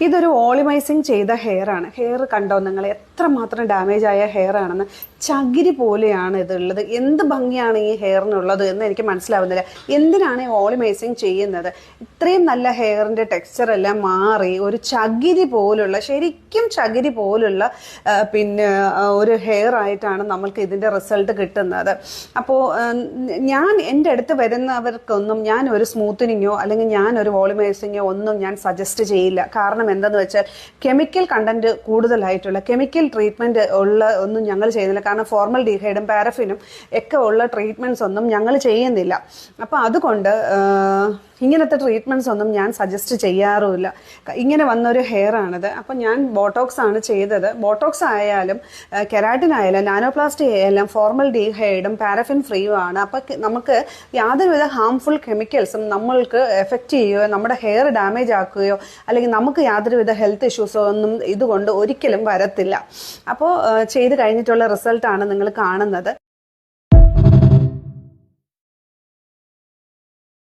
ഇതൊരു വോളിമൈസിങ് ചെയ്ത ഹെയർ ആണ്. ഹെയർ കണ്ടോ നിങ്ങൾ, എത്രമാത്രം ഡാമേജ് ആയ ഹെയർ ആണെന്ന്. ചകിരി പോലെയാണ് ഇതുള്ളത്. എന്ത് ഭംഗിയാണ് ഈ ഹെയറിനുള്ളത് എന്ന് എനിക്ക് മനസ്സിലാവുന്നില്ല. എന്തിനാണ് ഈ വോളിമൈസിങ് ചെയ്യുന്നത്? ഇത്രയും നല്ല ഹെയറിൻ്റെ ടെക്സ്ചർ എല്ലാം മാറി ഒരു ചകിരി പോലുള്ള, ശരിക്കും ചകിരി പോലുള്ള ഒരു ഹെയർ ആയിട്ടാണ് നമ്മൾക്ക് ഇതിൻ്റെ റിസൾട്ട് കിട്ടുന്നത്. അപ്പോൾ ഞാൻ എൻ്റെ അടുത്ത് വരുന്നവർക്കൊന്നും ഞാൻ ഒരു സ്മൂത്തനിങ്ങോ അല്ലെങ്കിൽ ഞാൻ ഒരു വോളിമൈസിങ്ങോ ഒന്നും ഞാൻ സജസ്റ്റ് ചെയ്യില്ല. കാരണം എന്തെന്ന് വെച്ചാൽ കെമിക്കൽ കണ്ടന്റ് കൂടുതലായിട്ടുള്ള കെമിക്കൽ ട്രീറ്റ്മെൻറ്റ് ഉള്ള ഒന്നും ഞങ്ങൾ ചെയ്യുന്നില്ല. കാരണം ഫോർമൽ ഡീഹൈഡും പാരഫിനും ഒക്കെ ഉള്ള ട്രീറ്റ്മെൻറ്റ്സ് ഒന്നും ഞങ്ങൾ ചെയ്യുന്നില്ല. അപ്പോൾ അതുകൊണ്ട് ഇങ്ങനത്തെ ട്രീറ്റ്മെൻറ്റ്സ് ഒന്നും ഞാൻ സജസ്റ്റ് ചെയ്യാറുമില്ല. ഇങ്ങനെ വന്നൊരു ഹെയർ ആണിത്. അപ്പം ഞാൻ ബോട്ടോക്സ് ആണ് ചെയ്തത്. ബോട്ടോക്സ് ആയാലും കെരാറ്റിൻ ആയാലും നാനോപ്ലാസ്റ്റി ആയാലും ഫോർമൽ ഡീഹൈഡും പാരഫിൻ ഫ്രീയും ആണ്. അപ്പം നമുക്ക് യാതൊരുവിധ ഹാംഫുൾ കെമിക്കൽസും നമ്മൾക്ക് എഫക്റ്റ് ചെയ്യുകയോ നമ്മുടെ ഹെയർ ഡാമേജ് ആക്കുകയോ അല്ലെങ്കിൽ നമുക്ക് യാതൊരുവിധ ഹെൽത്ത് ഇഷ്യൂസോ ഒന്നും ഇതുകൊണ്ട് ഒരിക്കലും വരത്തില്ല. അപ്പോൾ ചെയ്ത് കഴിഞ്ഞിട്ടുള്ള റിസൾട്ടാണ് നിങ്ങൾ കാണുന്നത്.